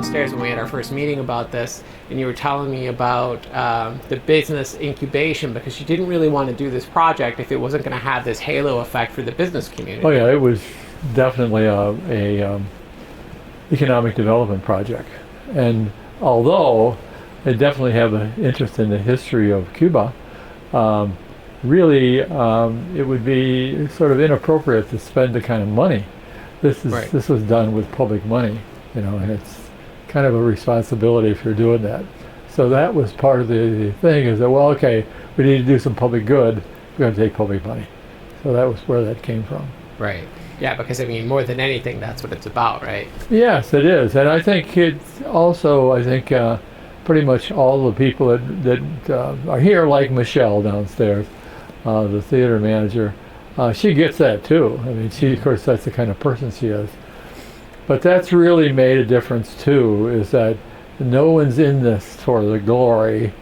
downstairs when we had our first meeting about this, and you were telling me about the business incubation, because you didn't really want to do this project if it wasn't going to have this halo effect for the business community. Oh yeah, it was definitely a economic development project, and although I definitely have an interest in the history of Cuba, really it would be sort of inappropriate to spend the kind of money. This was done with public money, and it's kind of a responsibility if you're doing that. So that was part of the thing, is that, well, okay, we need to do some public good, we're going to take public money. So that was where that came from. Right. Yeah, because I mean, more than anything, that's what it's about, right? Yes, it is. And I think it's also, pretty much all the people that are here, like Michelle downstairs, the theater manager, she gets that too. I mean, she, of course, that's the kind of person she is. But that's really made a difference too, is that no one's in this for the glory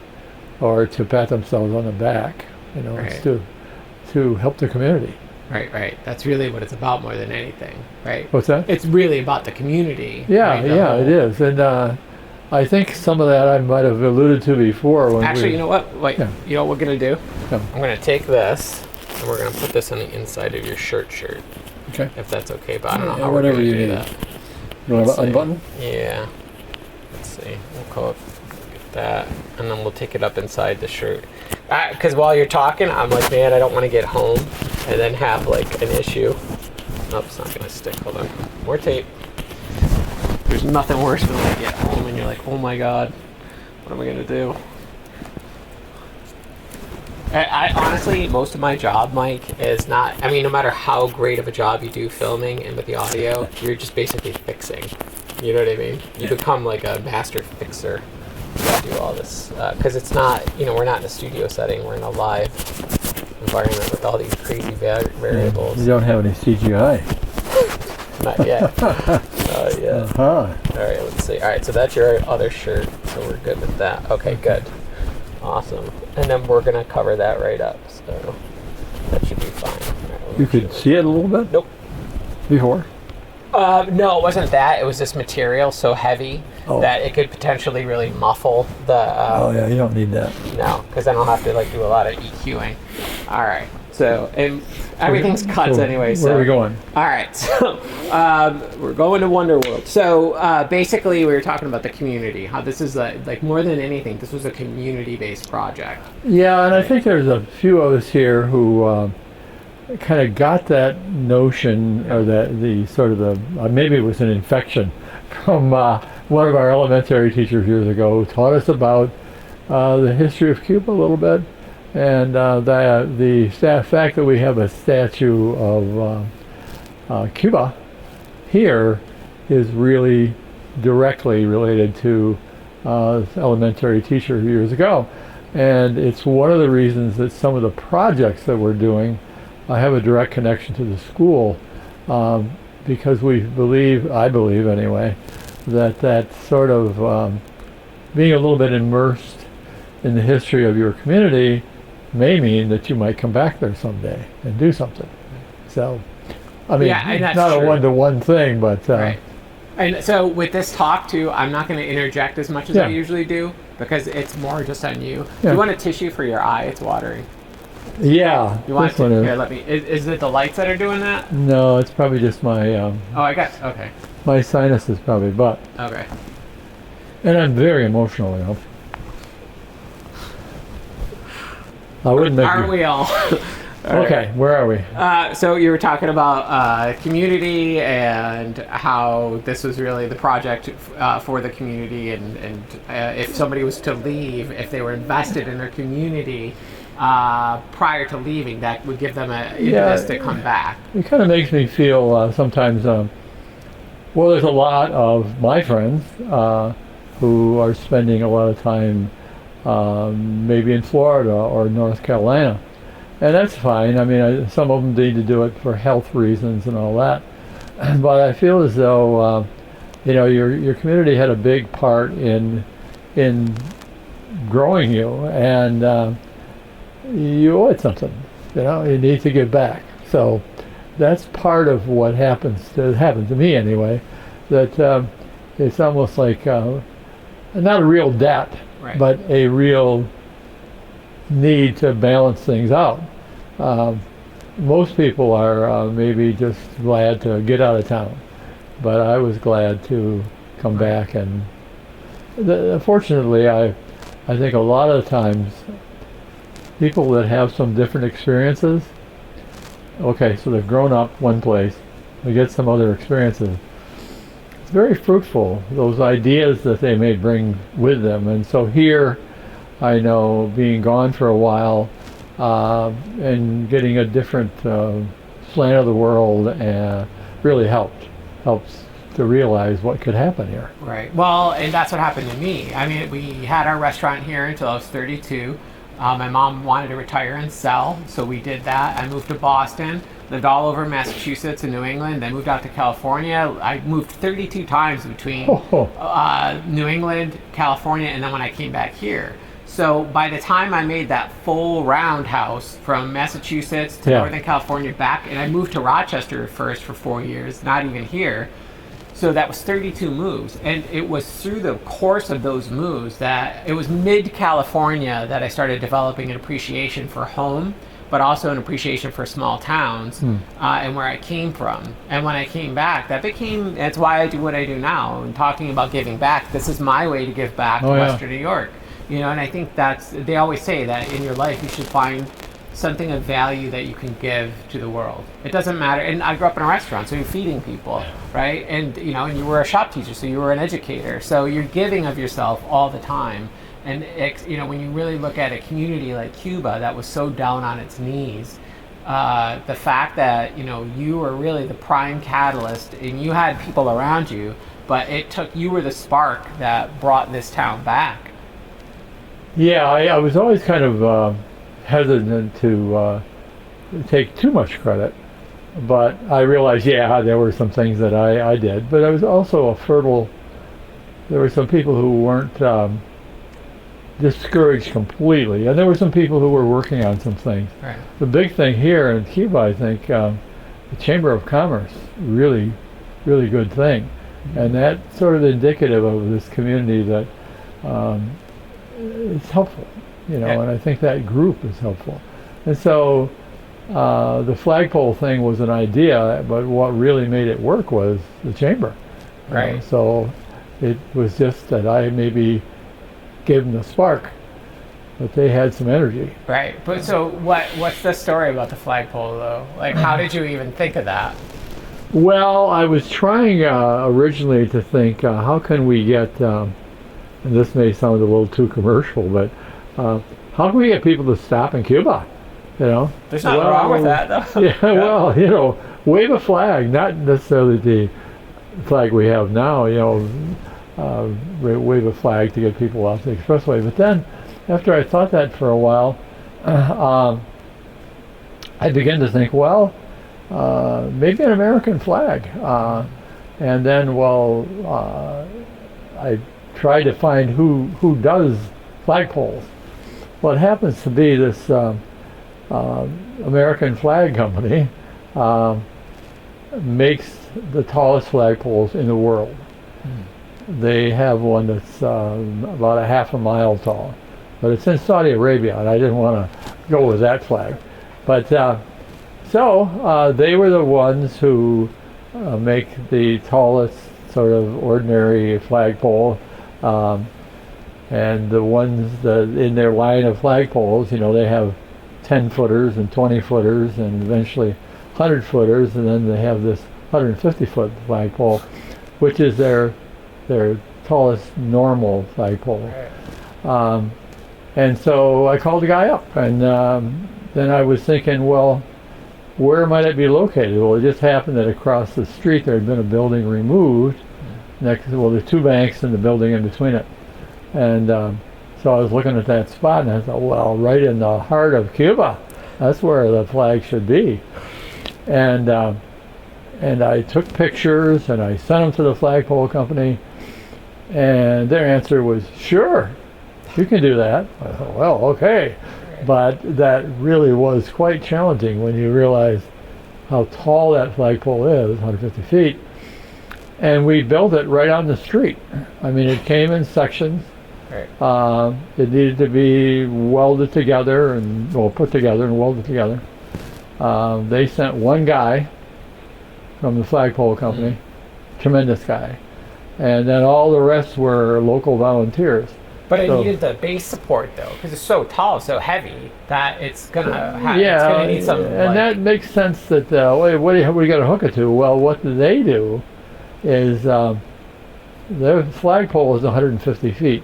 or to pat themselves on the back. Right. It's to help the community. Right. That's really what it's about more than anything, right? What's that? It's really about the community. Yeah, right? it is. And I think some of that I might have alluded to before. Actually, you know what? Wait, Yeah. You know what we're going to do? Yeah. I'm going to take this, and we're going to put this on the inside of your shirt. Okay. If that's okay, but I don't know Yeah, how whatever we're you going to do need. that. You want to unbutton? Yeah. Let's see. We'll call it that, and then we'll take it up inside the shirt. Because while you're talking, I'm like, man, I don't want to get home and then have like an issue. Nope, it's not going to stick. Hold on. More tape. There's nothing worse than when you get home and you're like, oh my god, what am I going to do? I honestly, most of my job, Mike, is not, I mean, no matter how great of a job you do filming and with the audio, you're just basically fixing. You know what I mean? You become like a master fixer. You gotta do all this. Because it's not, we're not in a studio setting, we're in a live environment with all these crazy variables. You don't have any CGI. Not yet. Not yet. Uh-huh. Alright, let's see. Alright, so that's your other shirt, so we're good with that. Okay, good. Awesome. And then we're going to cover that right up, so that should be fine. Right, You could see it a little bit? Nope. Before? No, it wasn't that. It was this material so heavy that it could potentially really muffle the... oh, yeah, you don't need that. No, because then I'll have to do a lot of EQing. All right. So, and everything's cuts anyway. So where are we going? All right. So, we're going to Wonderworld. So, basically, we were talking about the community. How this is like more than anything, this was a community-based project. Yeah, and I think there's a few of us here who kind of got that notion, or the sort of the maybe it was an infection from one of our elementary teachers years ago, who taught us about the history of Cuba a little bit. And the fact that we have a statue of Cuba here is really directly related to elementary teacher years ago. And it's one of the reasons that some of the projects that we're doing have a direct connection to the school, because I believe anyway, that sort of being a little bit immersed in the history of your community may mean that you might come back there someday and do something. So, I mean, that's not true. A one-to-one thing, but... right. And so with this talk, too, I'm not going to interject as much as I usually do, because it's more just on you. Yeah. Do you want a tissue for your eye? It's watering. Yeah. You want to? Here, let me... Is it the lights that are doing that? No, it's probably just my... okay. My sinuses probably, but... Okay. And I'm very emotional, I wouldn't make Aren't we all? Okay, where are we? So you were talking about community and how this was really the project for the community, and if somebody was to leave, if they were invested in their community prior to leaving, that would give them an impetus to come back. It kind of makes me feel sometimes, well, there's a lot of my friends who are spending a lot of time maybe in Florida or North Carolina. And that's fine. I mean, some of them need to do it for health reasons and all that. But I feel as though, your community had a big part in growing you, and you owe it something. You need to give back. So that's part of what happens to me anyway. That it's almost like not a real debt, Right. but a real need to balance things out. Most people are maybe just glad to get out of town, but I was glad to come back, and fortunately, I think a lot of the times people that have some different experiences, okay, so they've grown up one place, they get some other experiences. It's very fruitful, those ideas that they may bring with them. And so here, I know being gone for a while and getting a different slant of the world really helps to realize what could happen here. Right. Well, and that's what happened to me. I mean, we had our restaurant here until I was 32. My mom wanted to retire and sell, so we did that. I moved to Boston, lived all over Massachusetts and New England, then moved out to California. I moved 32 times between New England, California, and then when I came back here. So by the time I made that full roundhouse from Massachusetts to Northern California back, and I moved to Rochester first for 4 years, not even here. So that was 32 moves, and it was through the course of those moves that it was mid-California that I started developing an appreciation for home, but also an appreciation for small towns and where I came from. And when I came back, that's why I do what I do now. And talking about giving back, this is my way to give back to Western New York. You know, and I think they always say that in your life you should find something of value that you can give to the world. It doesn't matter. And I grew up in a restaurant, so you're feeding people, right? And and you were a shop teacher, so you were an educator. So you're giving of yourself all the time. And when you really look at a community like Cuba that was so down on its knees, the fact that you were really the prime catalyst, and you had people around you, but you were the spark that brought this town back. Yeah, I was always kind of hesitant to take too much credit, but I realized, there were some things that I did, but I was also there were some people who weren't discouraged completely, and there were some people who were working on some things. Right. The big thing here in Cuba, I think, the Chamber of Commerce, really, really good thing, and that's sort of indicative of this community that it's helpful. And I think that group is helpful. And so the flagpole thing was an idea, but what really made it work was the chamber. Right. So it was just that I maybe gave them the spark, but they had some energy. Right. But so what's the story about the flagpole, though? Like, how did you even think of that? Well, I was trying originally to think, how can we get, and this may sound a little too commercial, but how can we get people to stop in Cuba? There's nothing wrong with that, though. Well, wave a flag, not necessarily the flag we have now. Wave a flag to get people off the expressway. But then, after I thought that for a while, I began to think, maybe an American flag. And then, I tried to find who does flagpoles. Well, it happens to be this American flag company makes the tallest flagpoles in the world. They have one that's about a half a mile tall, but it's in Saudi Arabia, and I didn't want to go with that flag. But so they were the ones who make the tallest sort of ordinary flagpole. And the ones that in their line of flagpoles, they have 10-footers and 20-footers and eventually 100-footers, and then they have this 150-foot flagpole, which is their tallest normal flagpole. And so I called the guy up, and then I was thinking, where might it be located? Well, it just happened that across the street there had been a building removed. There's two banks and the building in between it. And so I was looking at that spot, and I thought, right in the heart of Cuba, that's where the flag should be. And I took pictures, and I sent them to the flagpole company, and their answer was, sure, you can do that. I thought, okay. But that really was quite challenging when you realize how tall that flagpole is, 150 feet. And we built it right on the street. I mean, it came in sections. Right. It needed to be welded together and put together and welded together. They sent one guy from the flagpole company, tremendous guy, and then all the rest were local volunteers. But it needed the base support though, because it's so tall, so heavy that it's gonna it's gonna need some. And that makes sense. That what do you got to hook it to? Well, what they do is their flagpole is 150 feet.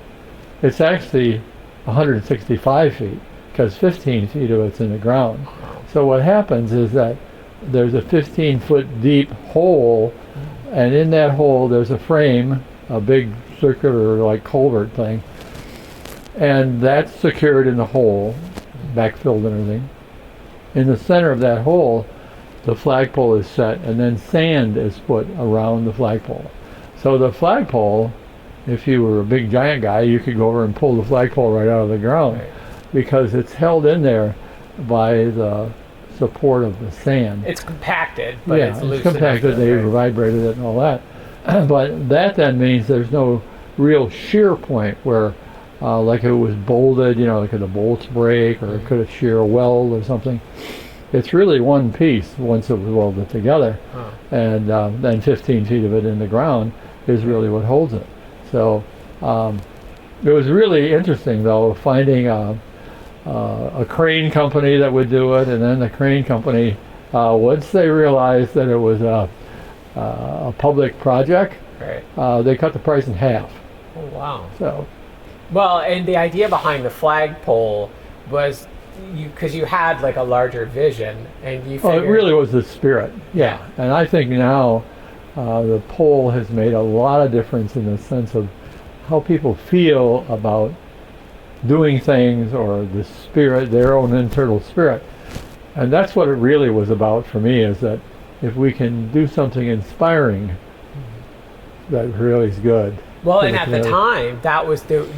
It's actually 165 feet because 15 feet of it's in the ground. So what happens is that there's a 15-foot deep hole, and in that hole there's a frame, a big circular like culvert thing, and that's secured in the hole, backfilled and everything. In the center of that hole, the flagpole is set, and then sand is put around the flagpole. So the flagpole, if you were a big giant guy, you could go over and pull the flagpole right out of the ground, because it's held in there by the support of the sand. It's compacted, but it's loose. It's compacted. They vibrated it and all that. But that then means there's no real shear point where, like if it was bolted, like the bolts break, or it could have shear a weld or something. It's really one piece once it was welded together, and then 15 feet of it in the ground is really what holds it. So it was really interesting, though, finding a crane company that would do it, and then the crane company, once they realized that it was a public project, they cut the price in half. Oh, wow. So, well, and the idea behind the flagpole was because you had like a larger vision, and you figured... Well, it really was the spirit, yeah. And I think now the pole has made a lot of difference in the sense of how people feel about doing things, or the spirit, their own internal spirit. And that's what it really was about for me, is that if we can do something inspiring, that really is good. Well, and at the time,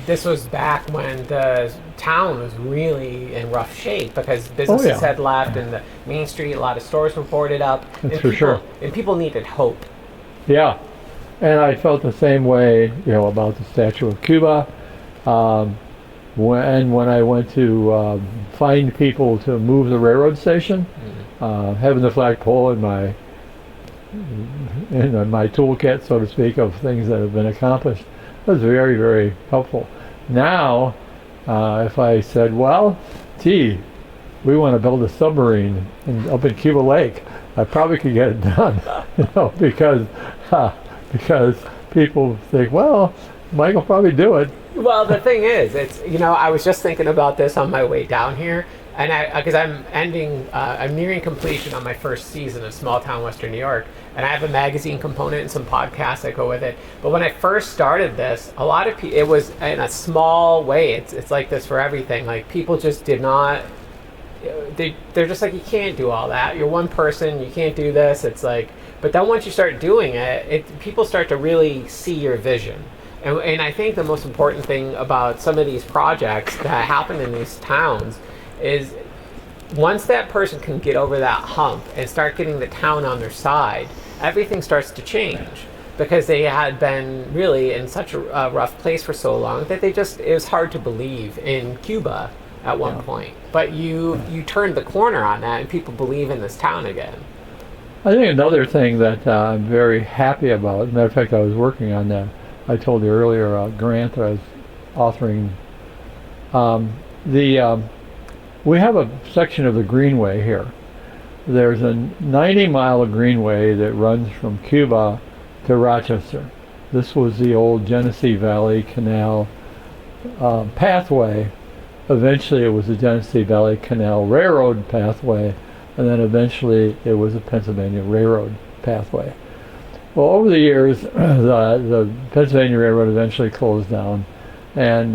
this was back when the town was really in rough shape, because businesses had left, and the main street, a lot of stores were boarded up. That's for sure. And people needed hope. Yeah, and I felt the same way, about the statue of Cuba. When I went to find people to move the railroad station, having the flagpole in my toolkit, so to speak, of things that have been accomplished, was very, very helpful. Now, if I said, well, we want to build a submarine up in Cuba Lake, I probably could get it done, because people think, well, Mike will probably do it. Well, the thing is, it's I was just thinking about this on my way down here, and because I'm nearing completion on my first season of Small Town Western New York, and I have a magazine component and some podcasts that go with it. But when I first started this, a lot of people, it was in a small way. It's like this for everything. Like, people just did not. They're just like, you can't do all that. You're one person. You can't do this. It's like, but then once you start doing it, people start to really see your vision. And I think the most important thing about some of these projects that happen in these towns is once that person can get over that hump and start getting the town on their side, everything starts to change, because they had been really in such a rough place for so long that it was hard to believe in Cuba at one point. But you turned the corner on that, and people believe in this town again. I think another thing that I'm very happy about, as a matter of fact, I was working on that, I told you earlier, a grant that I was authoring. We have a section of the Greenway here. There's a 90-mile Greenway that runs from Cuba to Rochester. This was the old Genesee Valley Canal pathway. Eventually it was the Genesee Valley Canal Railroad pathway, and then eventually it was a Pennsylvania Railroad pathway. Well, over the years, the Pennsylvania Railroad eventually closed down, and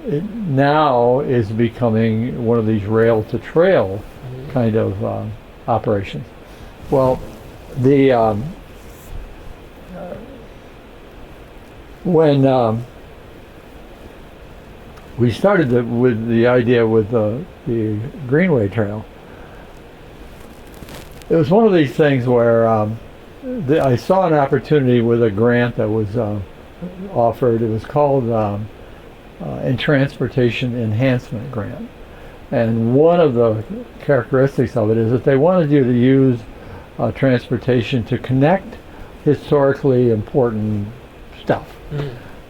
it now is becoming one of these rail-to-trail kind of operations. Well, when we started with the idea with the Greenway Trail, it was one of these things where I saw an opportunity with a grant that was offered. It was called a Transportation Enhancement Grant. And one of the characteristics of it is that they wanted you to use transportation to connect historically important stuff.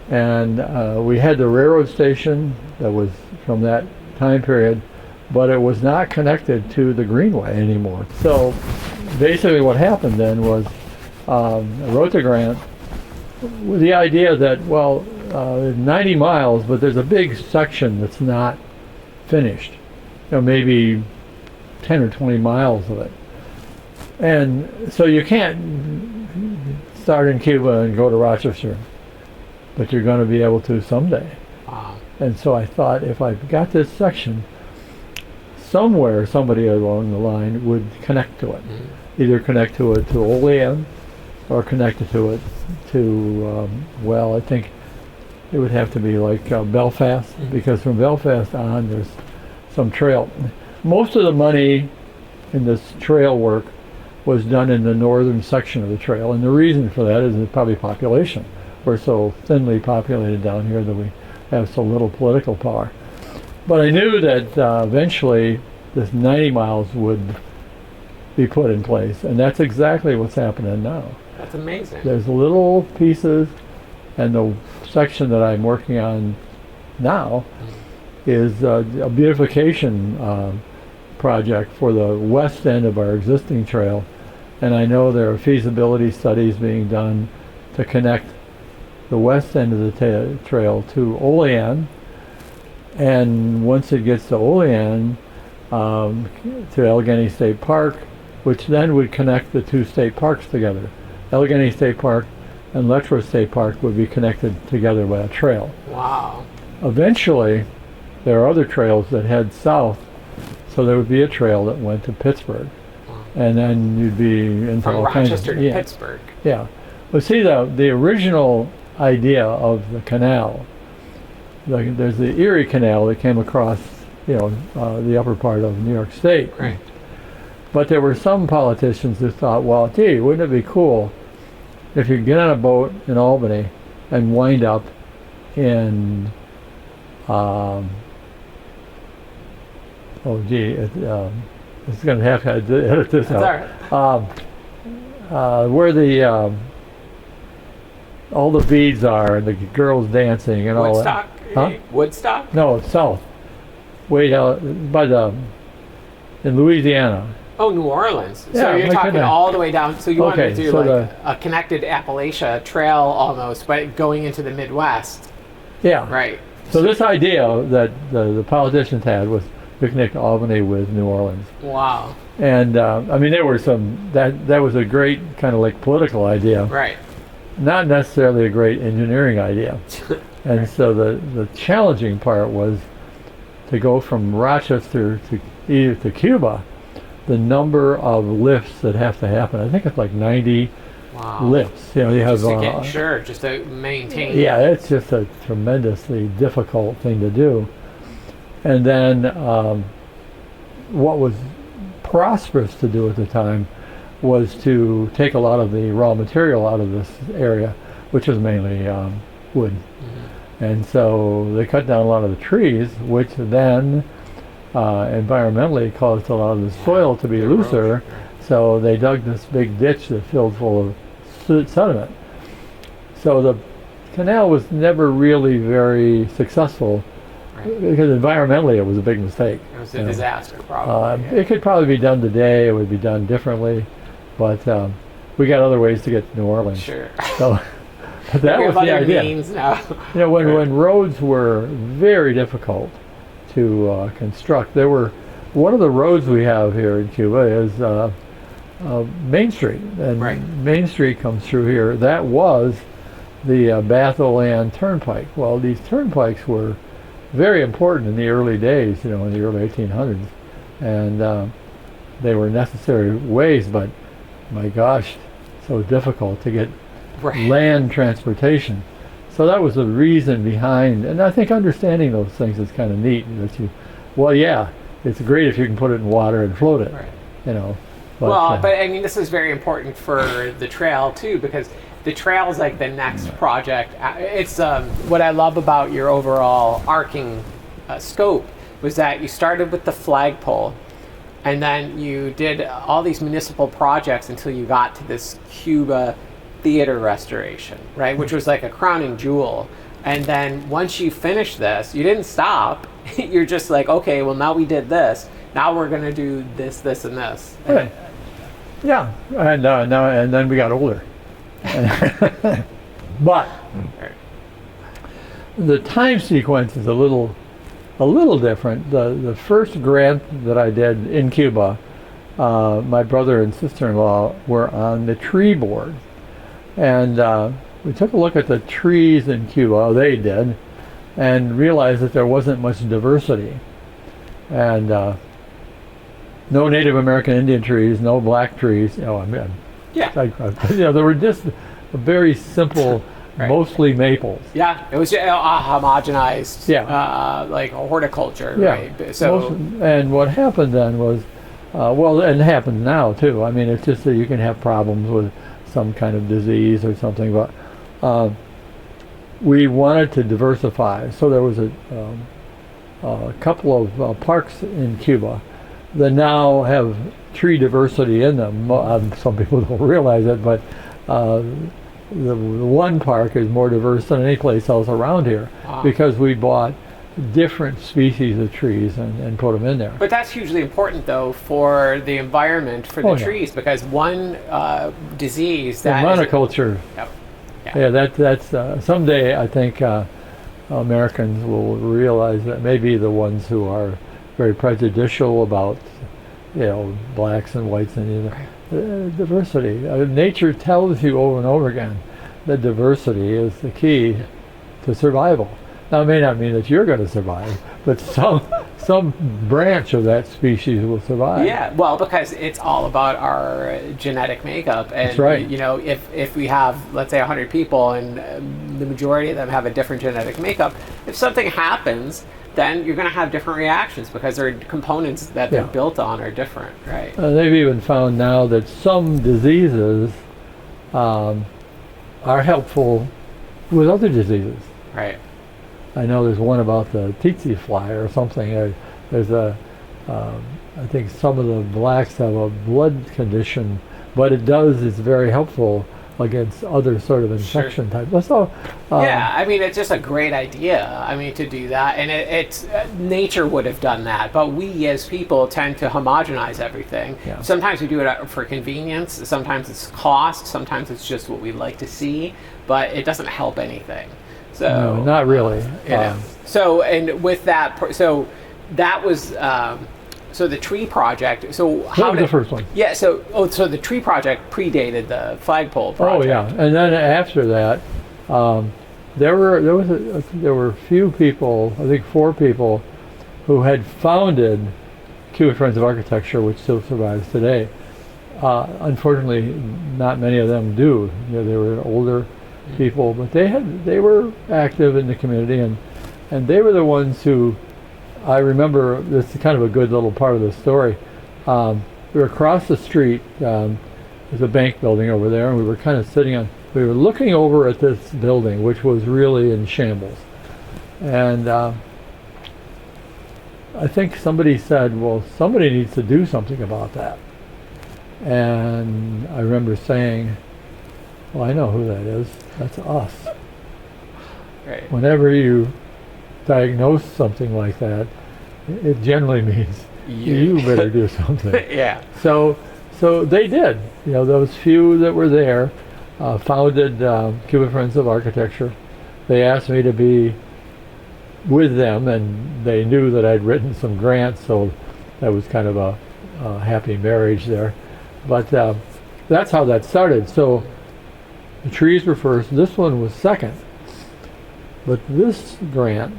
And we had the railroad station that was from that time period, but it was not connected to the Greenway anymore. So basically what happened then was I wrote the grant with the idea that, well, 90 miles, but there's a big section that's not finished. Maybe 10 or 20 miles of it. And so you can't start in Cuba and go to Rochester, but you're going to be able to someday. Wow. And so I thought, if I've got this section, somewhere somebody along the line would connect to it. Either connect to it to Olean or connect to it to, well, I think it would have to be like Belfast, because from Belfast on there's some trail. Most of the money in this trail work was done in the northern section of the trail, and the reason for that is probably population. We're so thinly populated down here that we have so little political power. But I knew that eventually this 90 miles would be put in place, and that's exactly what's happening now. That's amazing. There's little pieces, and the section that I'm working on now is a beautification project for the west end of our existing trail, and I know there are feasibility studies being done to connect the west end of the trail to Olean, and once it gets to Olean, to Allegheny State Park, which then would connect the two state parks together. Allegheny State Park and Letchworth State Park would be connected together by a trail. Wow. Eventually, there are other trails that head south, so there would be a trail that went to Pittsburgh. Wow. And then you'd be into From all Rochester kinds of, to Pittsburgh. Yeah. But see, the original idea of the canal, there's the Erie Canal that came across, the upper part of New York State. Right. But there were some politicians who thought, well, gee, wouldn't it be cool if you get on a boat in Albany and wind up in, it's going to have to edit this out. Where the all the beads are and the girls dancing and Woodstock? all that. Huh? Woodstock? No, it's south. Way out by in Louisiana. Oh, New Orleans. Yeah, So you're talking all the way down. So you want Okay, to do so like a connected Appalachia trail almost, but going into the Midwest. Yeah. Right. So this idea that the politicians had was to connect Albany with New Orleans. Wow. And there were some, that was a great kind of like political idea. Right. Not necessarily a great engineering idea. And so the challenging part was to go from Rochester to Cuba, the number of lifts that have to happen. I think it's like 90 lifts. You have just to maintain. Yeah, it's just a tremendously difficult thing to do. And then what was prosperous to do at the time was to take a lot of the raw material out of this area, which was mainly wood. And so they cut down a lot of the trees, which then environmentally caused a lot of the soil to be looser. So they dug this big ditch that filled full of sediment. So the canal was never really very successul, because environmentally it was a big mistake. It was a disaster, probably. It could probably be done today. It would be done differently, but we got other ways to get to New Orleans. Sure. So but that was the idea. Means now. When roads were very difficult to construct, one of the roads we have here in Cuba is Main Street, and Main Street comes through here. That was the Bath-Olean Turnpike. Well, these turnpikes were very important in the early days, in the early 1800s, and they were necessary ways, but my gosh, so difficult to get land transportation. So that was the reason behind, and I think understanding those things is kind of neat. That it's great if you can put it in water and float it, Well, but I mean, this is very important for the trail too, because the trail is like the next project. It's what I love about your overall arcing scope was that you started with the flagpole, and then you did all these municipal projects until you got to this Cuba theater restoration, right? Which was like a crowning jewel. And then once you finished this, you didn't stop. You're just like, okay, well now we did this. Now we're gonna do this, this, and this. Right. Yeah, and now and then we got older. But the time sequence is a little different. The first grant that I did in Cuba, my brother and sister-in-law were on the tree board, and we took a look at the trees in Cuba. They did, and realized that there wasn't much diversity, and no Native American Indian trees, no black trees. I mean, there were just very simple, Right. mostly maples. Yeah, it was homogenized, like horticulture, right? So, and what happened then was, and it happens now too. I mean, it's just that you can have problems with some kind of disease or something, but we wanted to diversify. So there was a couple of parks in Cuba that now have tree diversity in them. Some people don't realize it, but the one park is more diverse than any place else around here because we bought different species of trees and put them in there. But that's hugely important, though, for the environment, for the trees, because one disease that monoculture. That's someday I think Americans will realize that maybe the ones who are very prejudicial about blacks and whites and diversity. Nature tells you over and over again that diversity is the key to survival. Now, it may not mean that you're going to survive, but some branch of that species will survive. Yeah, well, because it's all about our genetic makeup. And, that's right. If we have, let's say, 100 people and the majority of them have a different genetic makeup, if something happens, then you're going to have different reactions because their components that they're built on are different, right? They've even found now that some diseases are helpful with other diseases. Right. I know there's one about the tsetse fly or something. There's I think some of the blacks have a blood condition, but it's very helpful against other sort of infection types. So, I mean, it's just a great idea. I mean, to do that, and it's nature would have done that, but we as people tend to homogenize everything. Yeah. Sometimes we do it for convenience. Sometimes it's cost. Sometimes it's just what we like to see, but it doesn't help anything. So no, not really. So, and with that, so that was. So the tree project. So how was the first one? Yeah. So the tree project predated the flagpole project. Oh yeah, and then after that, there were a few people. I think 4 people who had founded Cuba Friends of Architecture, which still survives today. Unfortunately, not many of them do. They were older people, but they were active in the community, and they were the ones who. I remember, this is kind of a good little part of the story. We were across the street, there's a bank building over there, and we were kind of we were looking over at this building, which was really in shambles. And I think somebody said, well, somebody needs to do something about that. And I remember saying, well, I know who that is. That's us. Right. Whenever you diagnose something like that, it generally means you better do something. Yeah. So they did. Those few that were there founded Cuba Friends of Architecture. They asked me to be with them, and they knew that I'd written some grants, so that was kind of a happy marriage there. But that's how that started. So the trees were first. This one was second. But this grant,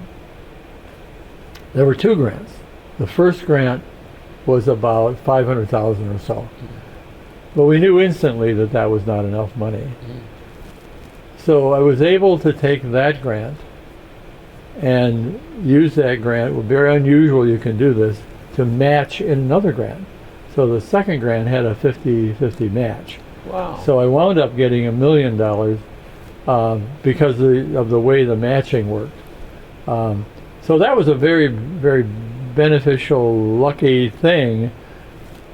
there were 2 grants. The first grant was about $500,000 or so. But we knew instantly that that was not enough money. So I was able to take that grant and use that grant. Well, very unusual you can do this, to match in another grant. So the second grant had a 50-50 match. Wow. So I wound up getting $1 million because of the way the matching worked. So that was a very, very beneficial, lucky thing,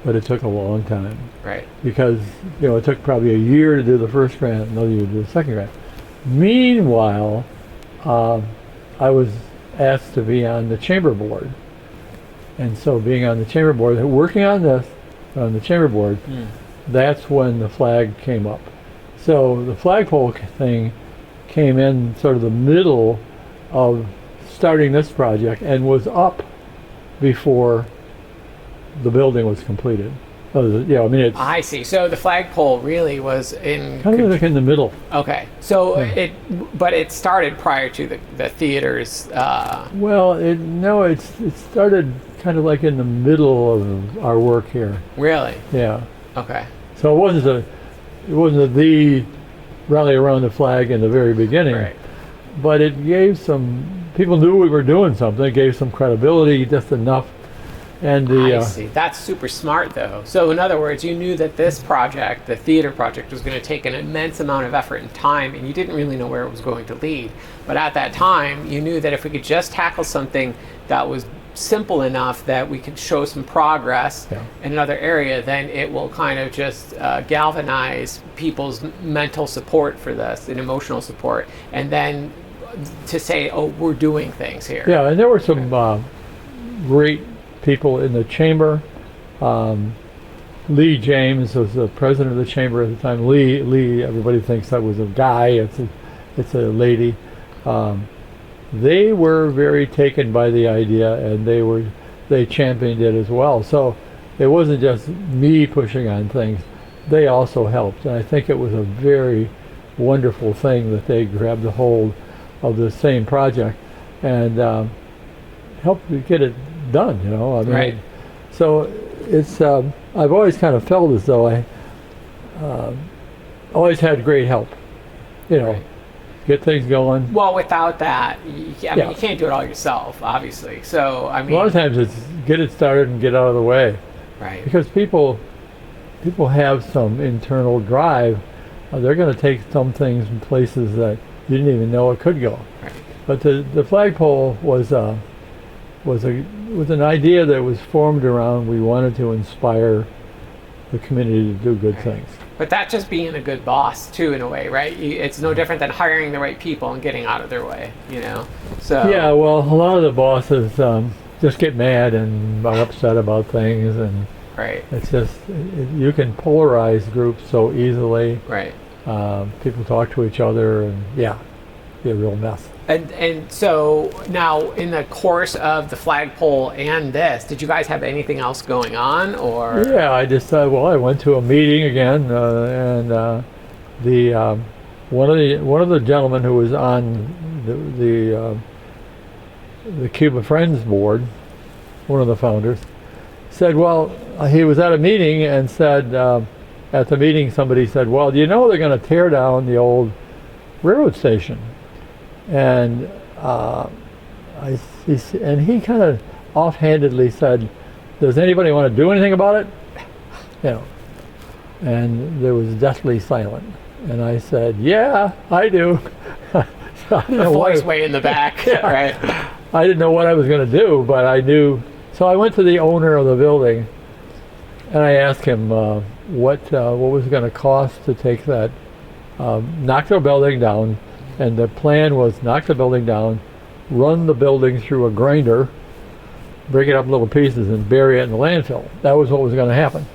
but it took a long time. Right. Because it took probably a year to do the first grant, another year to do the second grant. Meanwhile, I was asked to be on the chamber board. And so being on the chamber board, working on this, on the chamber board, that's when the flag came up. So the flagpole thing came in sort of the middle of starting this project and was up before the building was completed. It's I see. So the flagpole really was in kind of like in the middle. Okay. So but it started prior to the theater's. It started kind of like in the middle of our work here. Really? Yeah. Okay. So it wasn't the rally around the flag in the very beginning, Right. but it gave people knew we were doing something. It gave some credibility, just enough. And I see. That's super smart, though. So in other words, you knew that this project, the theater project, was going to take an immense amount of effort and time, and you didn't really know where it was going to lead. But at that time, you knew that if we could just tackle something that was simple enough that we could show some progress in another area, then it will kind of just galvanize people's mental support for this and emotional support, and then to say, oh, we're doing things here. Yeah, and there were some great people in the chamber. Lee James was the president of the chamber at the time. Lee, everybody thinks that was a guy. It's a lady. They were very taken by the idea, and they championed it as well. So it wasn't just me pushing on things. They also helped, and I think it was a very wonderful thing that they grabbed a hold of the same project and helped get it done. Right. So it's I've always kind of felt as though I always had great help. Right. Get things going. Well, without that, you can't do it all yourself, obviously. So, I mean, a lot of times it's get it started and get out of the way. Right. Because people have some internal drive. They're going to take some things in places that you didn't even know it could go. Right. But the flagpole was an idea that was formed around we wanted to inspire the community to do good things. But that's just being a good boss too, in a way, right? It's no different than hiring the right people and getting out of their way, So yeah, well, a lot of the bosses just get mad and are upset about things, and right. it's just you can polarize groups so easily. Right. People talk to each other, and be a real mess. And so now, in the course of the flagpole and this, did you guys have anything else going on, or? Yeah, I decided. Well, I went to a meeting again, and one of the gentlemen who was on the Cuba Friends board, one of the founders, said, well, he was at a meeting and said, at the meeting somebody said, well, they're going to tear down the old railroad station. And he kind of offhandedly said, does anybody want to do anything about it? And there was deathly silent. And I said, yeah, I do. So the voice way in the back, right? I didn't know what I was going to do, but I knew. So I went to the owner of the building, and I asked him what was going to cost to take that, knock the building down. And the plan was knock the building down, run the building through a grinder, break it up in little pieces, and bury it in the landfill. That was what was going to happen.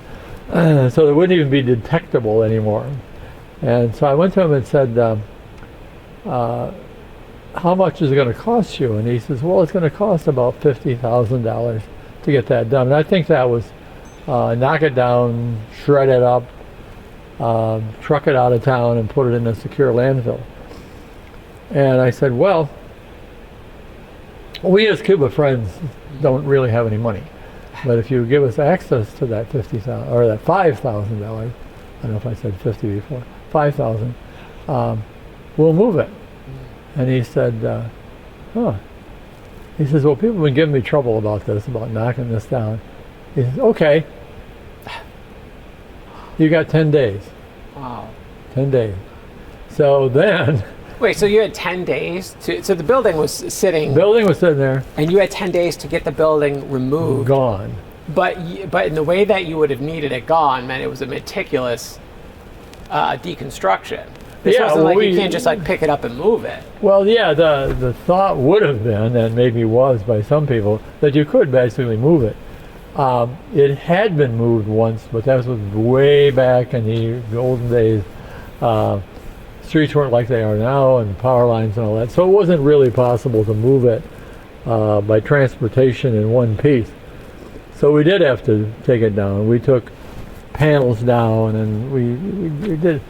So it wouldn't even be detectable anymore. And so I went to him and said, how much is it going to cost you? And he says, well, it's going to cost about $50,000 to get that done. And I think that was knock it down, shred it up, truck it out of town, and put it in a secure landfill. And I said, well, we as Cuba Friends don't really have any money, but if you give us access to that $50,000 or that $5,000, I don't know if I said 50 before, 5,000, we'll move it. And he said, He says, well, people have been giving me trouble about this, about knocking this down. He says, okay. You got 10 days. Wow. 10 days. So then, Wait, so you had 10 days so the building was sitting, the building was sitting there, and you had 10 days to get the building removed. gone. But in the way that you would have needed it gone meant it was a meticulous deconstruction. This Yeah, wasn't well, like you can't just like pick it up and move it. Well, yeah, the thought would have been, and maybe was by some people, that you could basically move it. It had been moved once, but that was way back in the olden days. Streets weren't like they are now, and power lines and all that, so it wasn't really possible to move it by transportation in one piece. So we did have to take it down. We took panels down, and we did.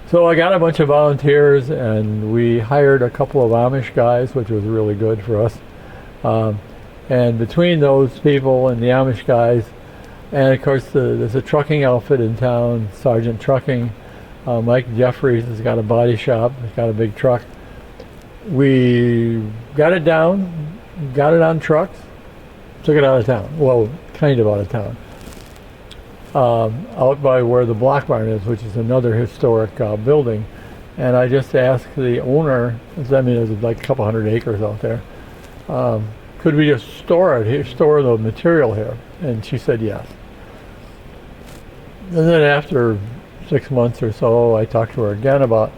So I got a bunch of volunteers, and we hired a couple of Amish guys, which was really good for us. And between those people and the Amish guys, and of course there's a trucking outfit in town, Sergeant Trucking. Mike Jeffries has got a body shop. He's got a big truck. We got it down, got it on trucks, took it out of town. Well, kind of out of town. Out by where the Block Barn is, which is another historic building. And I just asked the owner, I mean, there's like a couple hundred acres out there, could we just store it here, store the material here? And she said yes. And then after 6 months or so, I talked to her again about,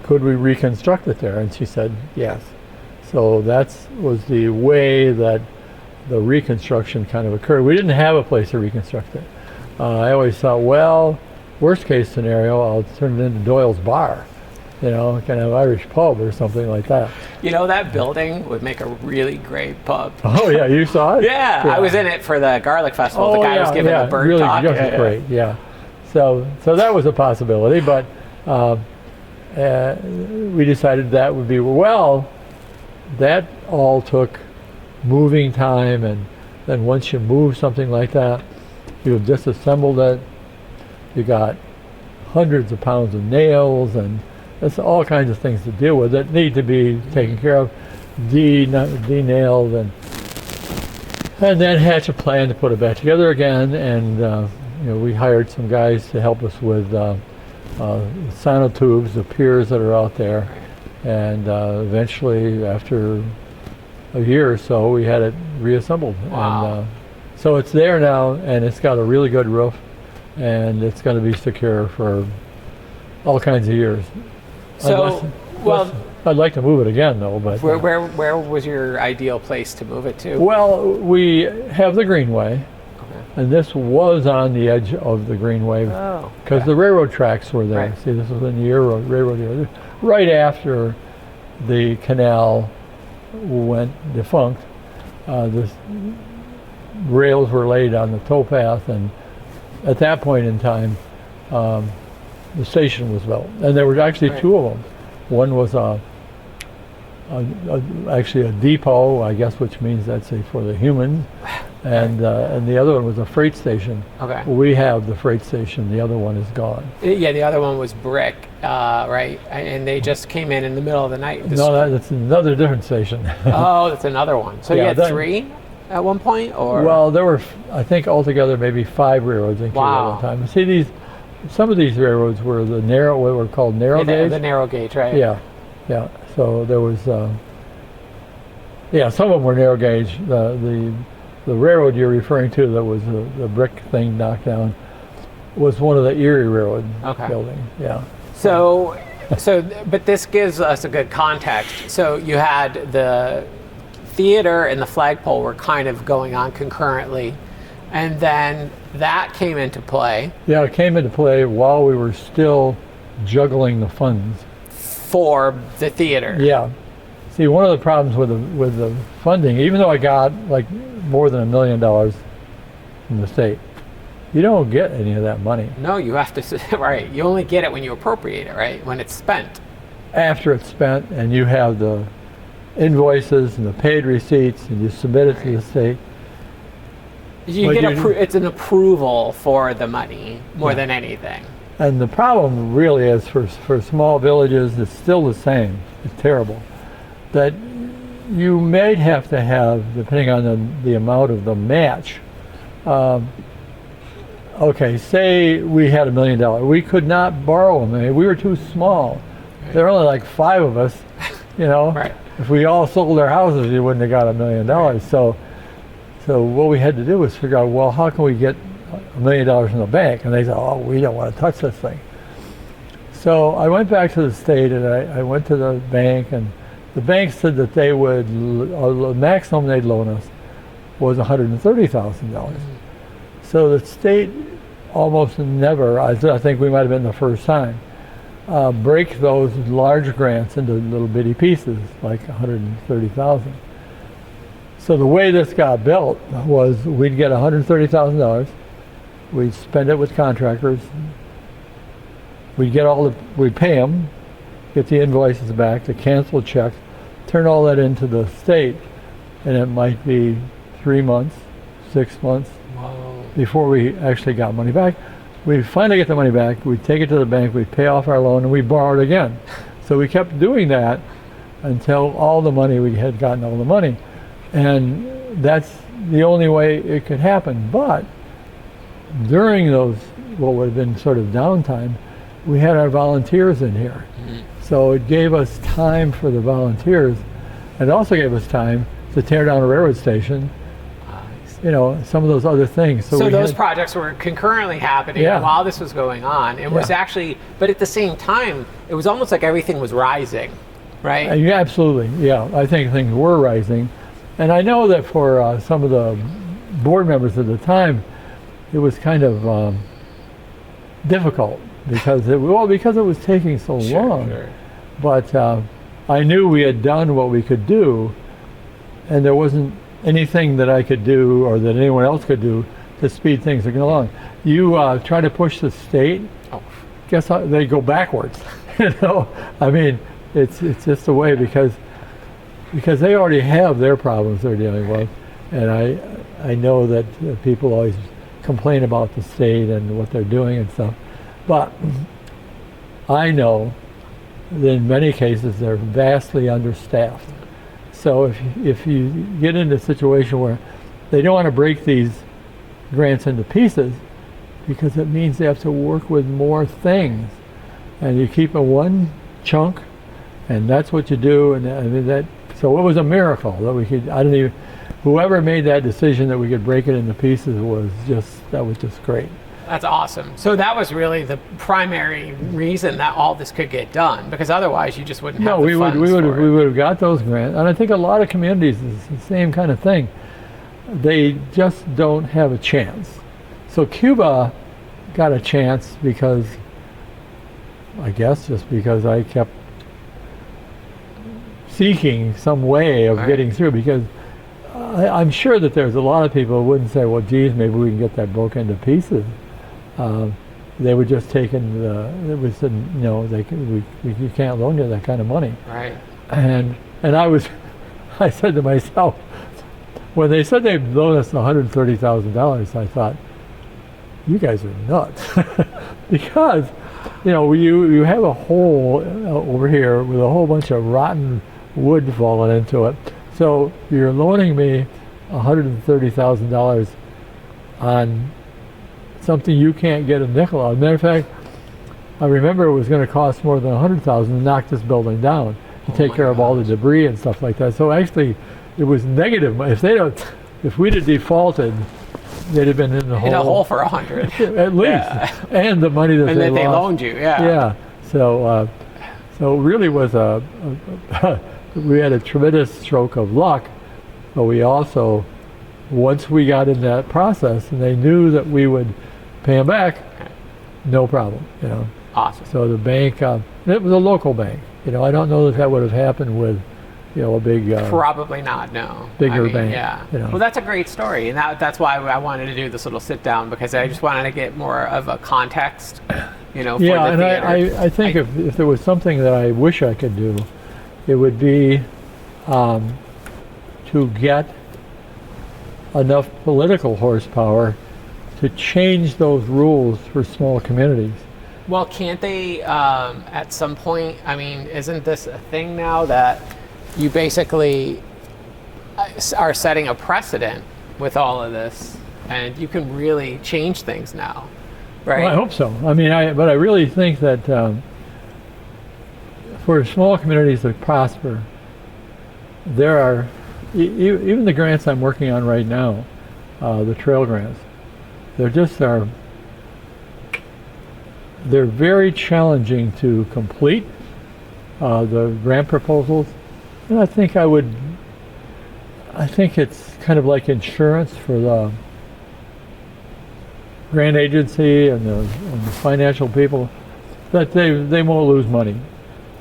could we reconstruct it there? And she said yes. So that was the way that the reconstruction kind of occurred. We didn't have a place to reconstruct it. I always thought, well, worst case scenario, I'll turn it into Doyle's bar, kind of Irish pub or something like that. That building would make a really great pub. Oh yeah, you saw it? Yeah, I was in it for the Garlic Festival. Oh, the guy was giving a bird really talk. Just great, yeah. So that was a possibility, but we decided that would be, that all took moving time, and then once you move something like that, you have disassembled it, you got hundreds of pounds of nails, and there's all kinds of things to deal with that need to be taken care of, de-nailed, and then hatch a plan to put it back together again. And we hired some guys to help us with sonotubes, the piers that are out there, and eventually, after a year or so, we had it reassembled. Wow. And so it's there now, and it's got a really good roof, and it's going to be secure for all kinds of years. So, I'd like to move it again, though. But where was your ideal place to move it to? Well, we have the Greenway, and this was on the edge of the Greenway because the railroad tracks were there. Right. See, this was in the railroad era, right after the canal went defunct. The rails were laid on the towpath, and at that point in time, the station was built, and there were actually two of them. One was actually a depot, I guess, which means that's for the humans, and the other one was a freight station. Okay. We have the freight station. The other one is gone. Yeah, the other one was brick, right? And they just came in the middle of the night. No, that's another different station. Oh, that's another one. So you had three at one point, or? Well, there were, I think, altogether maybe 5 railroads in Cuba at one time. See, some of these railroads were what were called narrow gauge. The narrow gauge, right? Yeah. So there was, some of them were narrow gauge. The railroad you're referring to that was the brick thing knocked down was one of the Erie Railroad buildings. Yeah. So, but this gives us a good context. So you had the theater and the flagpole were kind of going on concurrently, and then that came into play. Yeah, it came into play while we were still juggling the funds for the theater. Yeah. See, one of the problems with the funding, even though I got like more than $1 million from the state, you don't get any of that money. No, you have to, right. You only get it when you appropriate it, right? When it's spent. After it's spent, and you have the invoices and the paid receipts, and you submit it to the state. You get it's an approval for the money more than anything. And the problem really is for small villages, it's still the same. It's terrible. That you may have to have, depending on the amount of the match, okay, say we had $1 million. We could not borrow them. I mean, we were too small. Right. There were only like 5 of us, you know. Right. If we all sold our houses, you wouldn't have got $1 million. Right. So what we had to do was figure out, well, how can we get $1 million in the bank? And they said, oh, we don't want to touch this thing. So I went back to the state and I went to the bank, and the bank said that they would, the maximum they'd loan us was $130,000. So the state almost never, I think we might have been the first time, break those large grants into little bitty pieces, like 130,000. So the way this got built was we'd get $130,000, we'd spend it with contractors, we'd pay them, get the invoices back, the canceled checks, turn all that into the state, and it might be 3 months, 6 months before we actually got money back. We finally get the money back, we take it to the bank, we pay off our loan, and we borrow it again. So we kept doing that until all the money, we had gotten all the money. And that's the only way it could happen. But during those, what would have been sort of downtime, we had our volunteers in here. So it gave us time for the volunteers. It also gave us time to tear down a railroad station, you know, some of those other things. So those projects were concurrently happening while this was going on. It was actually, but at the same time, it was almost like everything was rising, right? Yeah, absolutely. Yeah, I think things were rising. And I know that for some of the board members at the time, it was kind of difficult because it was taking so long. Sure. But I knew we had done what we could do, and there wasn't anything that I could do or that anyone else could do to speed things along. You try to push the state, guess how they go backwards. You know, I mean, it's just the way because they already have their problems they're dealing with, and I know that people always complain about the state and what they're doing and stuff, but I know that in many cases they're vastly understaffed. So if you get into a situation where they don't want to break these grants into pieces because it means they have to work with more things, and you keep a one chunk, and that's what you do. And I mean that. So it was a miracle that we could. Whoever made that decision that we could break it into pieces was just great. That's awesome. So that was really the primary reason that all this could get done, because otherwise you just wouldn't have the funds we would have got those grants. And I think a lot of communities is the same kind of thing. They just don't have a chance. So Cuba got a chance because, I guess, just because I kept seeking some way of getting through, because I'm sure that there's a lot of people who wouldn't say, well, geez, maybe we can get that broken into pieces. They were just taking it was, you know, you can't loan you that kind of money. Right. And I said to myself, when they said they'd loan us $130,000, I thought, you guys are nuts. Because, you know, you have a hole over here with a whole bunch of rotten wood falling into it. So you're loaning me $130,000 on something you can't get a nickel on. Matter of fact, I remember it was going to cost more than $100,000 to knock this building down to take care of all the debris and stuff like that. So actually, it was negative. If we'd have defaulted, they'd have been in a hole for 100 at least, and the money that they loaned you. Yeah. So it really was we had a tremendous stroke of luck, but we also, once we got in that process and they knew that we would pay them back, no problem, you know. Awesome. So the bank, it was a local bank, you know. I don't know that would have happened with, you know, a big probably not, no. Bigger bank. Yeah. You know. Well, that's a great story, and that's why I wanted to do this little sit down, because I just wanted to get more of a context, you know, for the and theater. I think if there was something that I wish I could do, it would be to get enough political horsepower to change those rules for small communities. Well, can't they at some point, I mean, isn't this a thing now that you basically are setting a precedent with all of this? and you can really change things now, right? Well, I hope so. I mean, but I really think that for small communities to prosper, there are even the grants I'm working on right now, the trail grants. They're very challenging to complete, the grant proposals, and I think it's kind of like insurance for the grant agency and the financial people, that they won't lose money.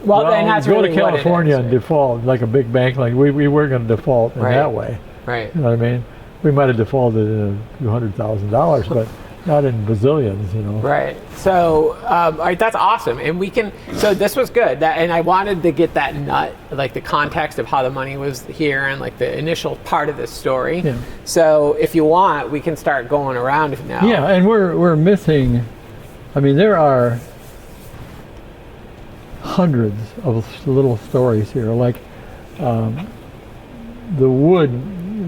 Well, and that's go really to California and default like a big bank, like we were going to default in that way. Right. You know what I mean? We might have defaulted in a few $100,000, but not in bazillions, you know. Right. So, all right, that's awesome. And so this was good. And I wanted to get that nut, like the context of how the money was here and like the initial part of this story. Yeah. So if you want, we can start going around now. Yeah, and we're missing, I mean, there are hundreds of little stories here, like the wood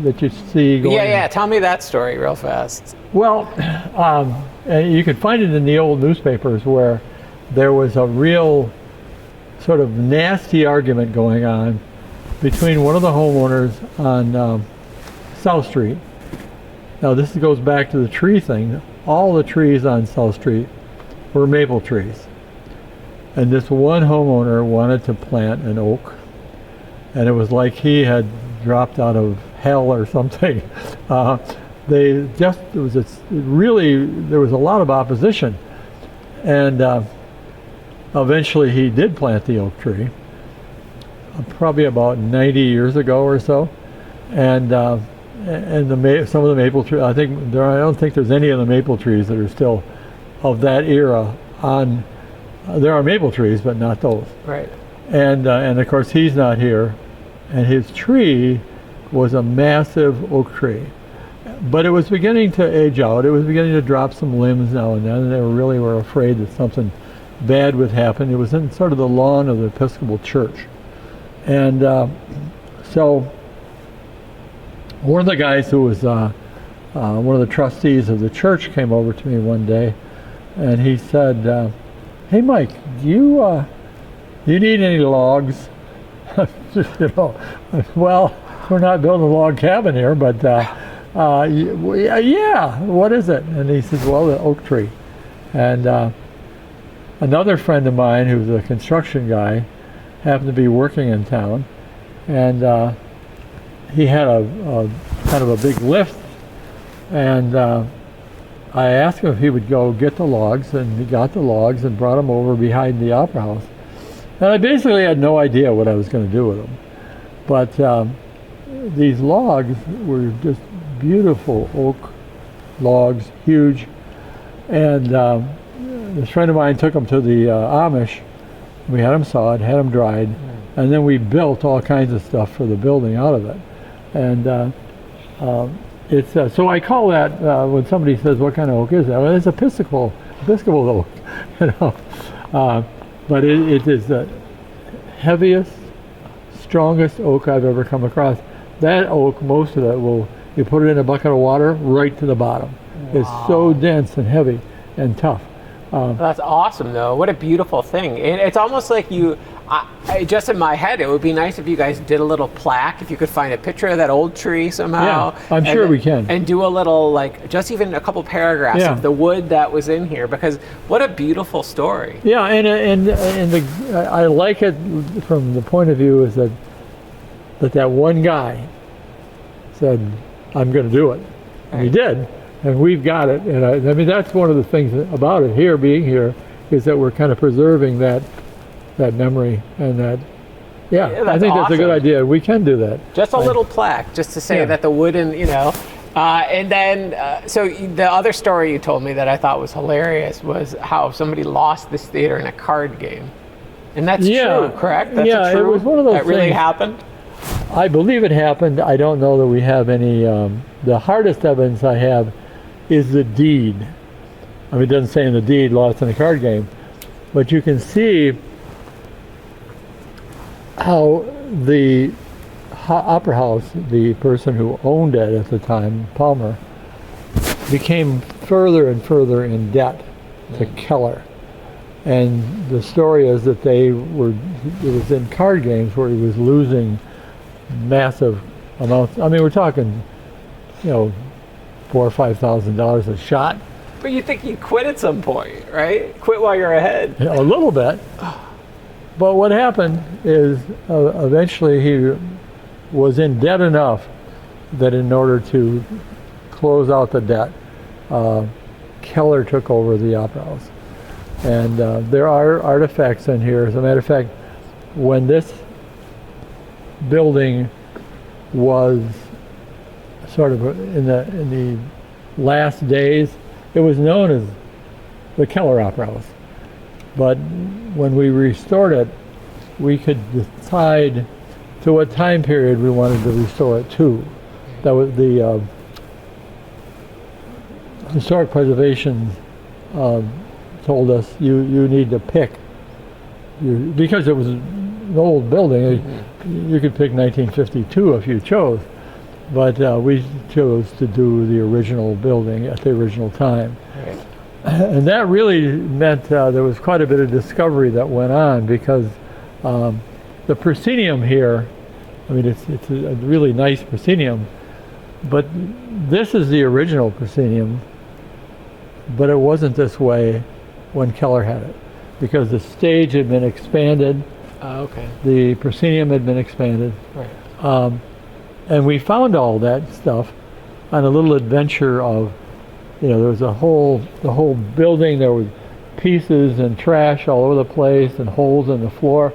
that you see going. Yeah, tell me that story real fast. Well, you can find it in the old newspapers where there was a real sort of nasty argument going on between one of the homeowners on South Street. Now this goes back to the tree thing. All the trees on South Street were maple trees. And this one homeowner wanted to plant an oak. And it was like he had dropped out of hell or something. There was a lot of opposition. And eventually he did plant the oak tree, probably about 90 years ago or so. And some of the maple trees, I don't think there's any of the maple trees that are still of that era on. There are maple trees, but not those. Right. And of course he's not here, and his tree was a massive oak tree, but it was beginning to age out. It was beginning to drop some limbs now and then, and they really were afraid that something bad would happen. It was in sort of the lawn of the Episcopal Church, and so one of the guys who was one of the trustees of the church came over to me one day, and he said, "Hey, Mike, do you need any logs?" Well, we're not building a log cabin here, but yeah, what is it? And he says, well, the oak tree. And another friend of mine who's a construction guy happened to be working in town, and he had a kind of a big lift, and I asked him if he would go get the logs, and he got the logs and brought them over behind the Opera House. And I basically had no idea what I was going to do with them. But these logs were just beautiful oak logs, huge. And this friend of mine took them to the Amish. We had them sawed, had them dried, and then we built all kinds of stuff for the building out of it. And it's so I call that when somebody says, "What kind of oak is that?" Well, it's Episcopal oak, you know. But it is the heaviest, strongest oak I've ever come across. That oak, most of it you put it in a bucket of water right to the bottom. Wow. It's so dense and heavy and tough. That's awesome, though. What a beautiful thing. It's almost like just in my head, it would be nice if you guys did a little plaque, if you could find a picture of that old tree somehow. Yeah, I'm sure we can. And do a little, like, just even a couple paragraphs of the wood that was in here, because what a beautiful story. Yeah, and I like it from the point of view is that one guy said, "I'm going to do it." And he did. And we've got it. And I mean, that's one of the things about it here, being here, is that we're kind of preserving that memory and that. Yeah, I think that's a good idea. We can do that. Just a little plaque, just to say that the wooden, and then, so the other story you told me that I thought was hilarious was how somebody lost this theater in a card game. And that's true, correct? That's true? It was one of those things. That really happened? I believe it happened. I don't know that we have any. The hardest evidence I have is the deed. I mean, it doesn't say in the deed lost in a card game, but you can see how the Opera House, the person who owned it at the time, Palmer, became further and further in debt to Keller. And the story is that it was in card games where he was losing massive amounts. I mean, we're talking, $4,000 or $5,000 a shot. But you think you quit at some point, right? Quit while you're ahead. A little bit. But what happened is eventually he was in debt enough that in order to close out the debt, Keller took over the opera house. And there are artifacts in here. As a matter of fact, when this building was sort of in the last days, it was known as the Keller Opera House. But when we restored it, we could decide to what time period we wanted to restore it to. That was the historic preservation told us you need to pick, because it was an old building, you could pick 1952 if you chose, but we chose to do the original building at the original time. Right. And that really meant there was quite a bit of discovery that went on, because the proscenium here, I mean, it's a really nice proscenium, but this is the original proscenium, but it wasn't this way when Keller had it, because the stage had been expanded. Okay. The proscenium had been expanded. Right. And we found all that stuff on a little adventure of, there was the whole building, there were pieces and trash all over the place and holes in the floor.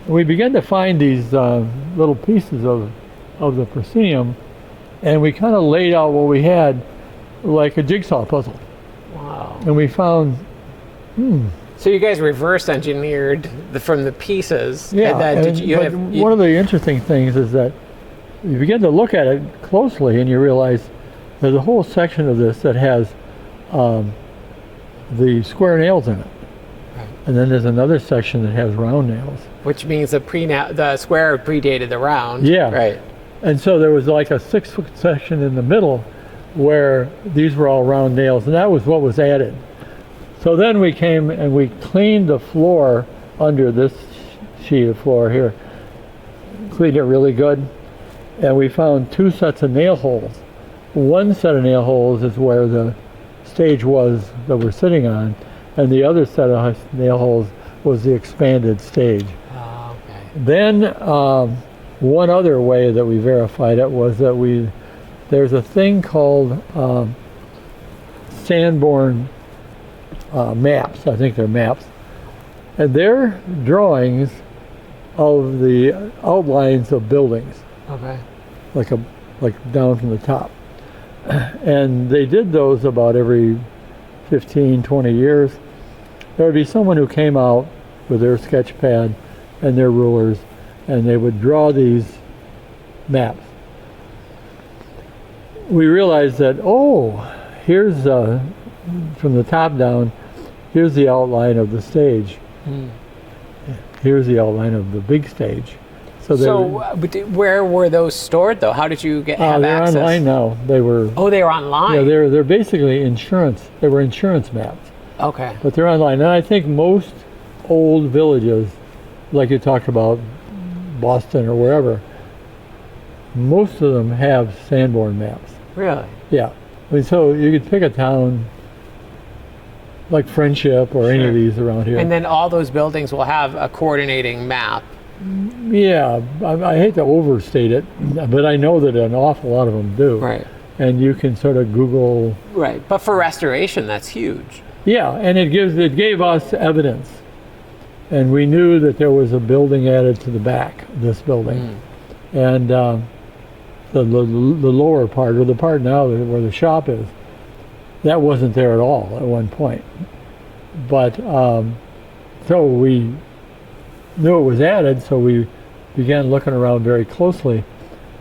And we began to find these little pieces of the proscenium, and we kind of laid out what we had like a jigsaw puzzle. Wow. And we found, So you guys reverse engineered from the pieces. yeah. And then One of the interesting things is that you begin to look at it closely and you realize there's a whole section of this that has the square nails in it. Right. And then there's another section that has round nails. Which means the square predated the round. Yeah. Right. And so there was like a 6-foot section in the middle where these were all round nails, and that was what was added. So then we came and we cleaned the floor under this sheet of floor here, cleaned it really good, and we found 2 sets of nail holes. One set of nail holes is where the stage was that we're sitting on, and the other set of nail holes was the expanded stage. Oh, okay. Then one other way that we verified it was that there's a thing called Sanborn maps. I think they're maps, and they're drawings of the outlines of buildings, Okay. like down from the top. And they did those about every 15-20 years. There would be someone who came out with their sketch pad and their rulers, and they would draw these maps. We realized that, here's from the top down, here's the outline of the stage. Here's the outline of the big stage. But where were those stored, though? How did you have they're access? online now. They were. Oh, they were online. Yeah, they're basically insurance. They were insurance maps, Okay. but they're online. And I think most old villages, like you talked about, Boston or wherever, most of them have Sanborn maps. Really? Yeah. I mean, so you could pick a town like Friendship or any of these around here. And then all those buildings will have a coordinating map. Yeah, I hate to overstate it, but I know that an awful lot of them do. Right. And you can sort of Google. Right. But for restoration, that's huge. Yeah, and it gave us evidence, and we knew that there was a building added to the back of this building, and the lower part, or the part now where the shop is, that wasn't there at all at one point. But so we knew it was added, so we began looking around very closely,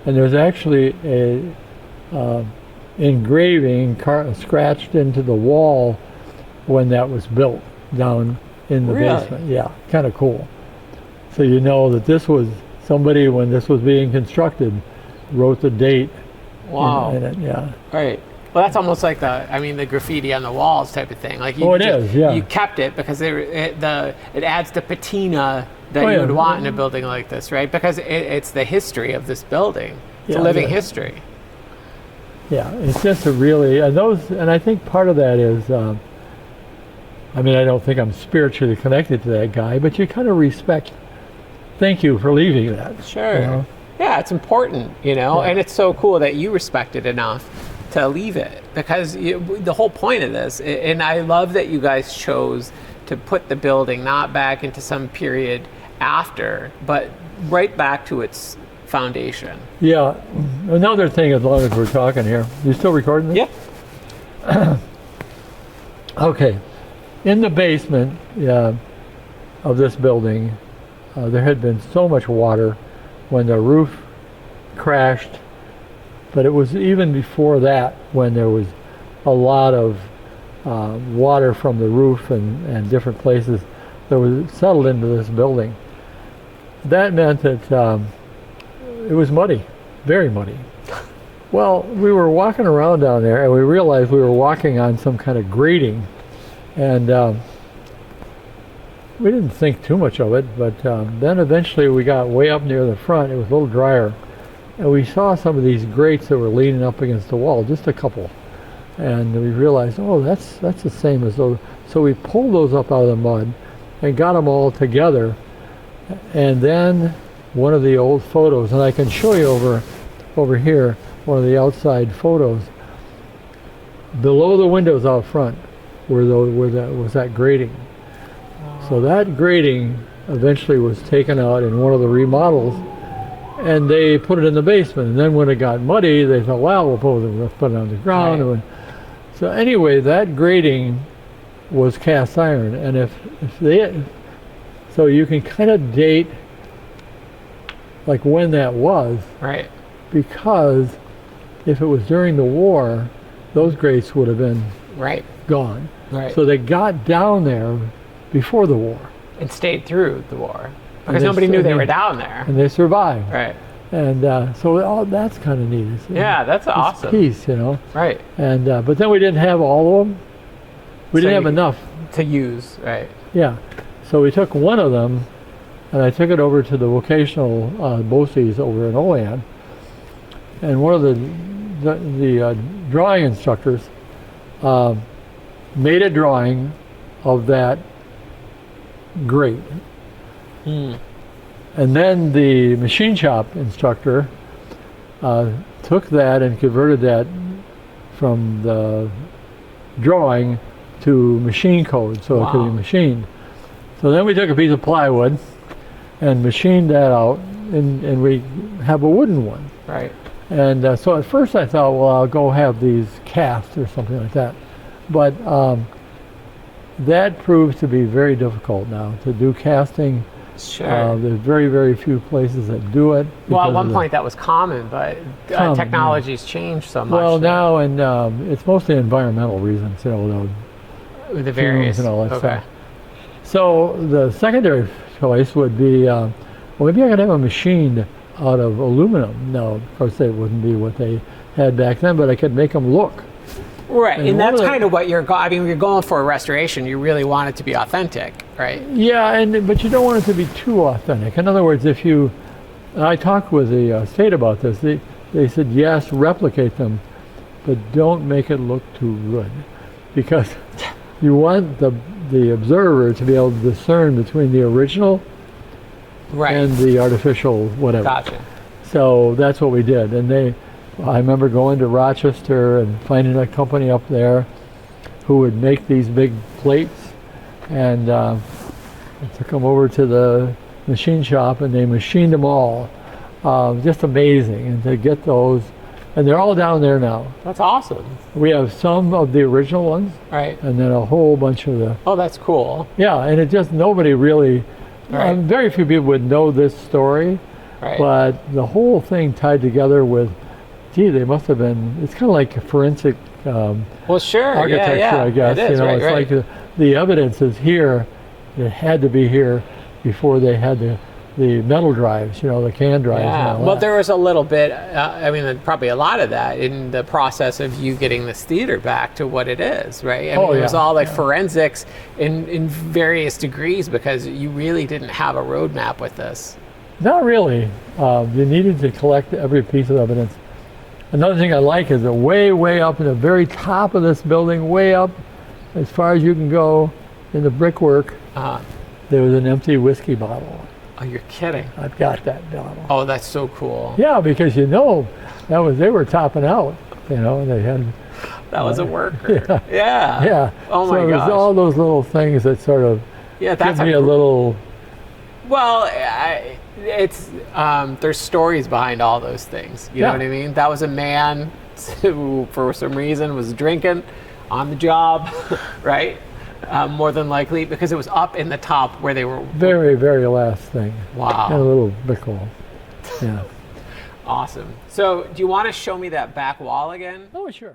and there's actually a engraving scratched into the wall when that was built down in the basement. Yeah, kind of cool. So you know that this was somebody, when this was being constructed, wrote the date. Wow. in it. Yeah. Right. Well, that's almost like the graffiti on the walls type of thing. Like it is, yeah. You kept it because it adds the patina that you would want in a building like this, right? Because it's the history of this building. It's a living history. Yeah, it's just a really, and I think part of that is, I don't think I'm spiritually connected to that guy, but you kind of respect, thank you for leaving that. Sure. You know? Yeah, it's important, and it's so cool that you respect it enough to leave it, because the whole point of this, and I love that you guys chose to put the building not back into some period after, but right back to its foundation. Yeah. Another thing, as long as we're talking here, you still recording this? Yeah. Okay. In the basement of this building, there had been so much water when the roof crashed, but it was even before that when there was a lot of water from the roof and different places that was settled into this building. That meant that it was muddy, very muddy. Well, we were walking around down there and we realized we were walking on some kind of grating, and we didn't think too much of it, but then eventually we got way up near the front. It was a little drier, and we saw some of these grates that were leaning up against the wall, just a couple, and we realized, oh, that's the same as those. So we pulled those up out of the mud and got them all together, and then one of the old photos, and I can show you over here, one of the outside photos. Below the windows out front was that grating. So that grating eventually was taken out in one of the remodels, and they put it in the basement. And then when it got muddy, they thought, well, we'll put it on the ground. Right. So anyway, that grating was cast iron, and so you can kind of date like when that was, Right. because if it was during the war, those grates would have been Right. gone. Right. So they got down there before the war, It stayed through the war because nobody knew they were down there. and they survived. Right. And so that's kind of neat. Yeah, that's This awesome. piece, Right. And but then we didn't have all of them. We So didn't have you- enough. To use, right. Yeah. So we took one of them, and I took it over to the vocational BOCES over in Olean. And one of the drawing instructors made a drawing of that grate. Hmm. And then the machine shop instructor took that and converted that from the drawing to machine code, so it could be Wow. machined. So then we took a piece of plywood and machined that out, and we have a wooden one. Right. And so at first I thought, well, I'll go have these cast or something like that. But that proves to be very difficult now to do casting. Sure. There's very, very few places that do it. Well, at because one of point that was common, but Common, technology's changed so much. well, that- now, and it's mostly environmental reasons, the various and all that okay. stuff. So the secondary choice would be, well, maybe I could have a machined out of aluminum. Now, of course, that wouldn't be what they had back then, but I could make them look. Right, And and one that's of the- kind of what you're going. I mean, you're going for a restoration. You really want it to be authentic, right? Yeah, but you don't want it to be too authentic. In other words, I talked with the state about this. They said, yes, replicate them, but don't make it look too good, because you want the observer to be able to discern between the original Right. and the artificial whatever. Gotcha. So that's what we did. And I remember going to Rochester and finding a company up there who would make these big plates, and I took them over to the machine shop and they machined them all. Just amazing. And to get those, and they're all down there now. That's awesome. We have some of the original ones, Right. and then a whole bunch of the, Oh, that's cool. yeah, and it just, nobody really, Right. very few people would know this story, Right. but the whole thing tied together with, gee, they must have been, it's kind of like a forensic well, sure. architecture, yeah. I guess. It is, right, It's right. like the evidence is here, it had to be here before they had the the metal drives, the can drives. Yeah. And all Well, that. there was a little bit. I mean, probably a lot of that in the process of you getting this theater back to what it is, right? I mean, it was all like forensics in various degrees because you really didn't have a roadmap with this. Not really. You needed to collect every piece of evidence. Another thing I like is that way up in the very top of this building, way up, as far as you can go in the brickwork, there was an empty whiskey bottle. Oh, you're kidding. I've got that bottle. Oh, that's so cool. Yeah, because they were topping out, and they had. That was a worker. Yeah. Yeah. Oh my gosh. So there's all those little things that sort of give me a little. Well, there's stories behind all those things. You know what I mean? That was a man who, for some reason, was drinking on the job, right? More than likely, because it was up in the top where they were. Very, very last thing. Wow. And a little brick hole. Yeah. Awesome. So, do you want to show me that back wall again? Oh, sure.